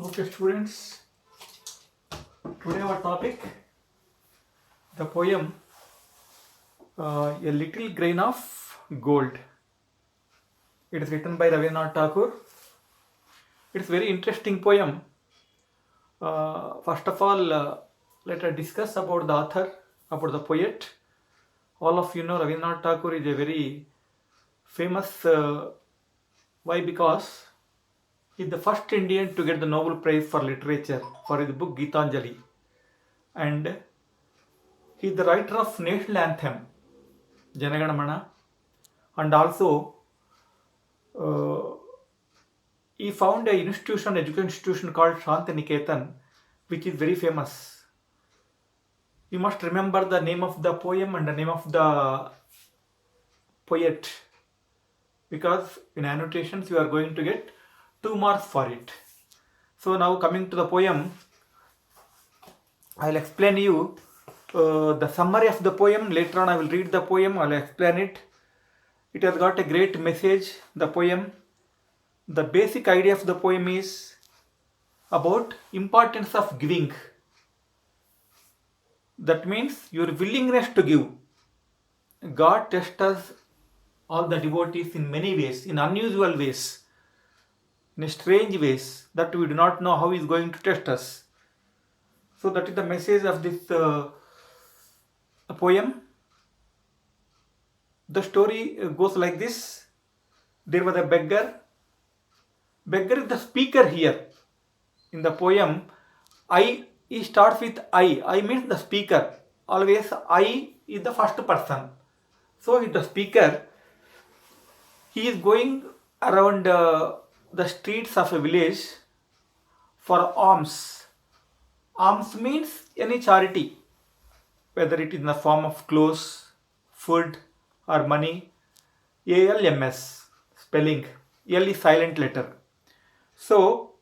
Okay, students, today our topic, the poem A Little Grain of Gold. It is written by Rabindranath Tagore. It's a very interesting poem. First of all, let us discuss about the author, about the poet. All of you know Rabindranath Tagore is a very famous. Why? Because he is the first Indian to get the Nobel Prize for Literature for his book Gitanjali. And he is the writer of national anthem Janaganamana, and also uh, he found a institution, education institution called Shantiniketan, which is very famous. You must remember the name of the poem and the name of the poet, because in annotations you are going to get 2 marks for it. So now coming to the poem, I'll explain you the summary of the poem. Later on I will read the poem, I'll explain it. It has got a great message, the poem. The basic idea of the poem is about importance of giving. That means your willingness to give. God tests us, all the devotees, in many ways, in unusual ways, in strange ways that we do not know how He is going to test us. So that is the message of this poem. The story goes like this. There was a beggar. Beggar is the speaker here. In the poem, he starts with I. I means the speaker. Always I is the first person. So the speaker, he is going around the streets of a village for alms. Alms means any charity, whether it is in the form of clothes, food, or money. ALMS spelling. L is silent letter. So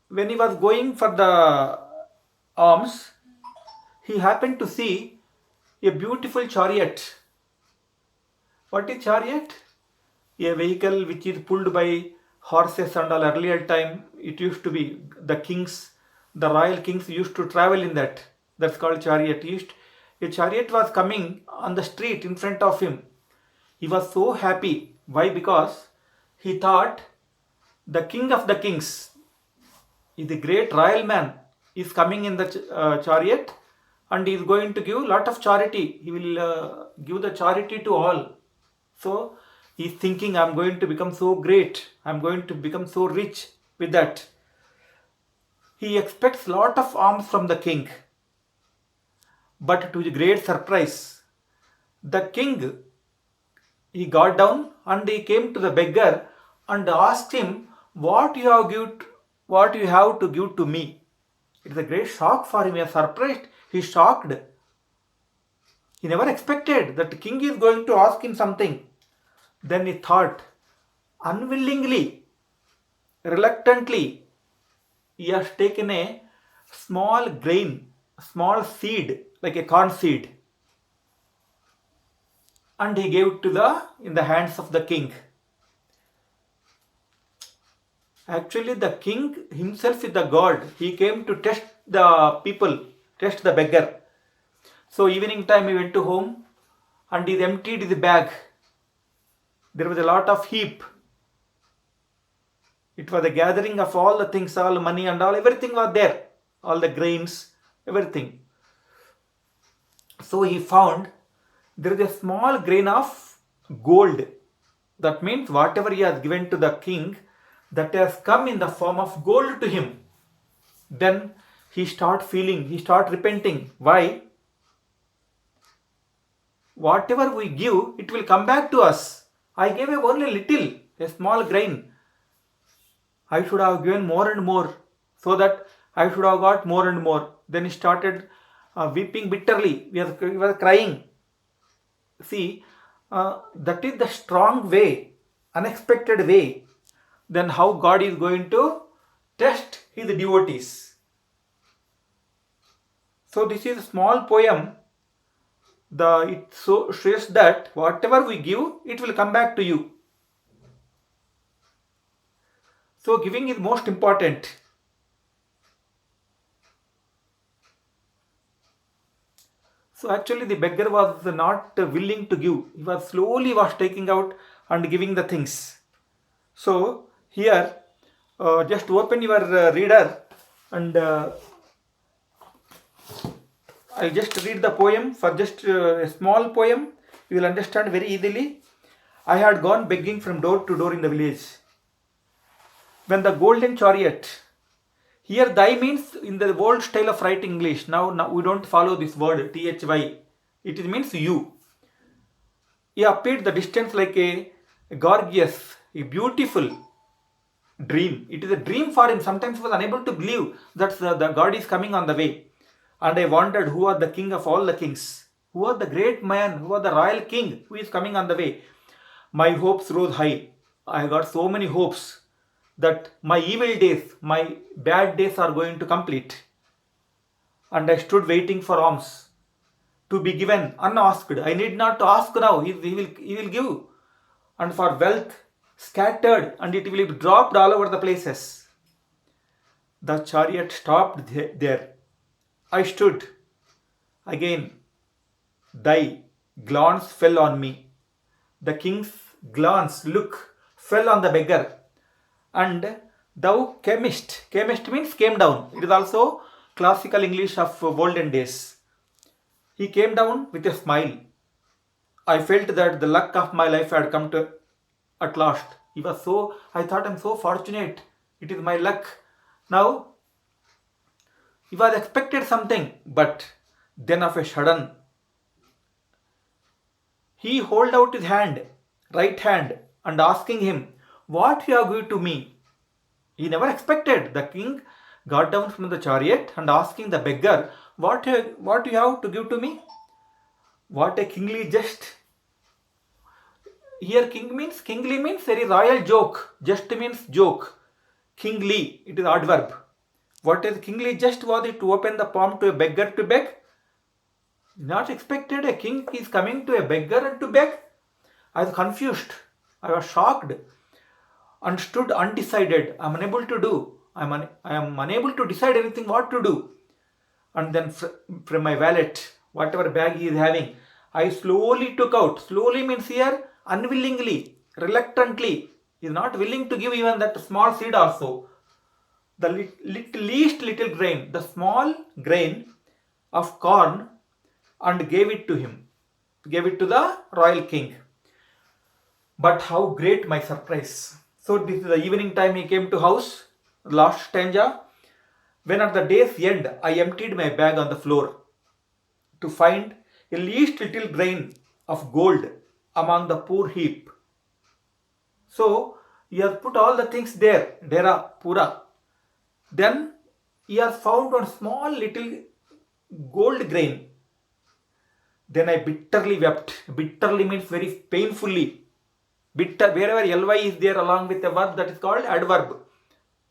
when he was going for the alms, he happened to see a beautiful chariot. What is chariot? A vehicle which is pulled by horses, and all. Earlier time it used to be the kings, the royal kings used to travel in that. That's called chariot. A chariot was coming on the street in front of him. He was so happy. Why? Because he thought the king of the kings, the great royal man, is coming in the chariot, and he is going to give a lot of charity. He will give the charity to all. So he is thinking, I am going to become so great, I am going to become so rich with that. He expects lot of alms from the king. But to his great surprise, the king, he got down and he came to the beggar and asked him, what you have to give to me. It is a great shock for him. He is surprised. He is shocked. He never expected that the king is going to ask him something. Then he thought, unwillingly, reluctantly, he has taken a small grain, small seed, like a corn seed, and he gave it in the hands of the king. Actually, the king himself is the god. He came to test the people, test the beggar. So evening time he went to home and he emptied his bag. There was a lot of heap. It was a gathering of all the things, all money and all, everything was there. All the grains, everything. So he found there is a small grain of gold. That means whatever he has given to the king, that has come in the form of gold to him. Then he start repenting. Why? Whatever we give, it will come back to us. I gave only little, a small grain. I should have given more and more, so that I should have got more and more. Then he started weeping bitterly. We were crying. See, that is the strong way, unexpected way. Then how God is going to test his devotees. So this is a small poem. It shows that whatever we give, it will come back to you. So giving is most important. So actually the beggar was not willing to give. He was slowly was taking out and giving the things. So here, just open your reader and I'll just read the poem for just a small poem. You will understand very easily. I had gone begging from door to door in the village. When the golden chariot, here thy means in the old style of writing English. Now we don't follow this word thy. It means you. He appeared the distance like a gorgeous, a beautiful dream. It is a dream for him. Sometimes he was unable to believe that the God is coming on the way. And I wondered who was the king of all the kings, who was the great man, who was the royal king who is coming on the way. My hopes rose high. I got so many hopes that my evil days, my bad days are going to complete. And I stood waiting for alms to be given unasked. I need not to ask now. He will give. And for wealth scattered, and it will be dropped all over the places. The chariot stopped there. I stood. Again, thy glance fell on me. The king's glance, look, fell on the beggar. And thou camest. Camest means came down. It is also classical English of olden days. He came down with a smile. I felt that the luck of my life had come to at last. I thought I'm so fortunate. It is my luck. Now, he was expected something, but then of a sudden, he held out his hand, right hand, and asking him, what you are going to me? He never expected. The king got down from the chariot and asking the beggar, what you have to give to me? What a kingly jest. Here kingly means very royal joke. Jest means joke. Kingly, it is adverb. What is kingly jest? Was it to open the palm to a beggar to beg? Not expected. A king is coming to a beggar and to beg. I was confused. I was shocked and stood undecided. I am unable to do. I am unable to decide anything what to do. And then from my wallet, whatever bag he is having, I slowly took out. Slowly means here unwillingly, reluctantly. He is not willing to give even that small seed also. The least little grain, the small grain of corn, and gave it to him. Gave it to the royal king. But how great my surprise. So this is the evening time he came to house, last stanza. When at the day's end I emptied my bag on the floor to find a least little grain of gold among the poor heap. So he has put all the things there, Dera, Pura. Then he has found one small little gold grain. Then I bitterly wept. Bitterly means very painfully. Bitter, wherever ly is there along with a verb, that is called adverb.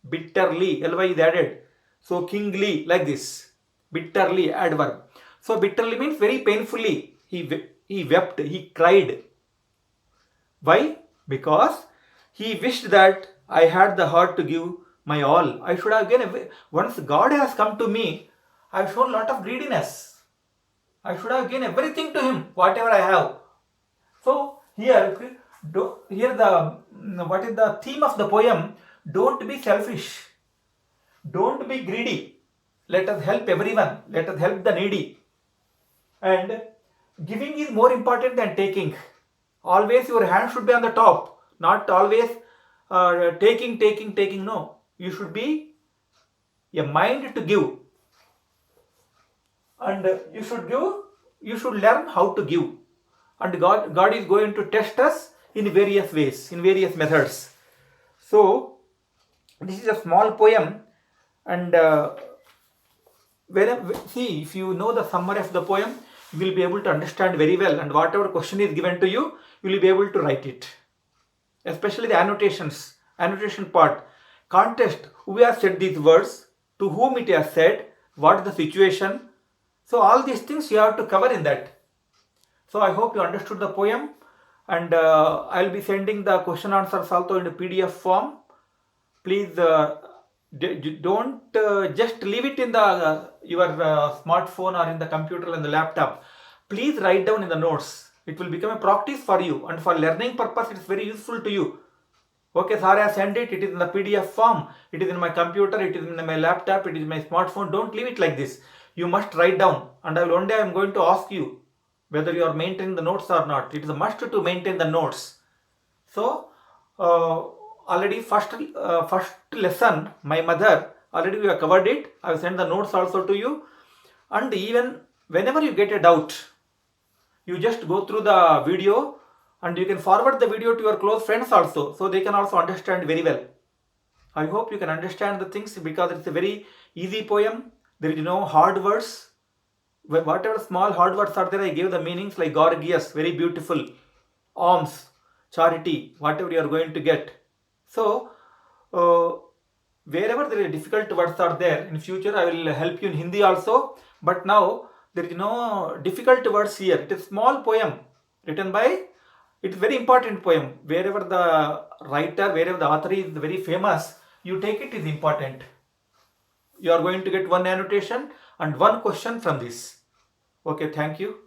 Bitterly, ly is added. So kingly, like this. Bitterly, adverb. So bitterly means very painfully. He wept, he cried. Why? Because he wished that I had the heart to give my all. I should have given, once God has come to me, I have shown a lot of greediness. I should have given everything to him, whatever I have. So here what is the theme of the poem? Don't be selfish. Don't be greedy. Let us help everyone. Let us help the needy. And giving is more important than taking. Always your hand should be on the top, not always taking. No, you should be a mind to give, and you should give. You should learn how to give, and God is going to test us in various ways, in various methods. So this is a small poem, and see, if you know the summary of the poem, you will be able to understand very well, and whatever question is given to you, you will be able to write it. Especially the annotation part. Context, who has said these words, to whom it has said, what is the situation. So all these things you have to cover in that. So I hope you understood the poem, and I'll be sending the question answers also in a PDF form. Please don't just leave it in the your smartphone or in the computer and the laptop. please write down in the notes. It will become a practice for you, and for learning purpose it is very useful to you. Okay, sir, I have sent it. It is in the PDF form. It is in my computer. It is in my laptop. It is in my smartphone. Don't leave it like this. You must write down. And one day I am going to ask you whether you are maintaining the notes or not. It is a must to maintain the notes. So, already first lesson, my mother, already we have covered it. I have sent the notes also to you. And even whenever you get a doubt, you just go through the video, and you can forward the video to your close friends also, so they can also understand very well. I hope you can understand the things, because it's a very easy poem. There is no hard words. Whatever small hard words are there, I gave the meanings, like gorgeous, very beautiful, alms, charity, whatever you are going to get. So, wherever there are difficult words are there, in future I will help you in Hindi also. But now there is no difficult words here. It is small poem written by, it's very important poem. Wherever the writer, wherever the author is very famous, you take it is important. You are going to get one annotation and one question from this. Okay, thank you.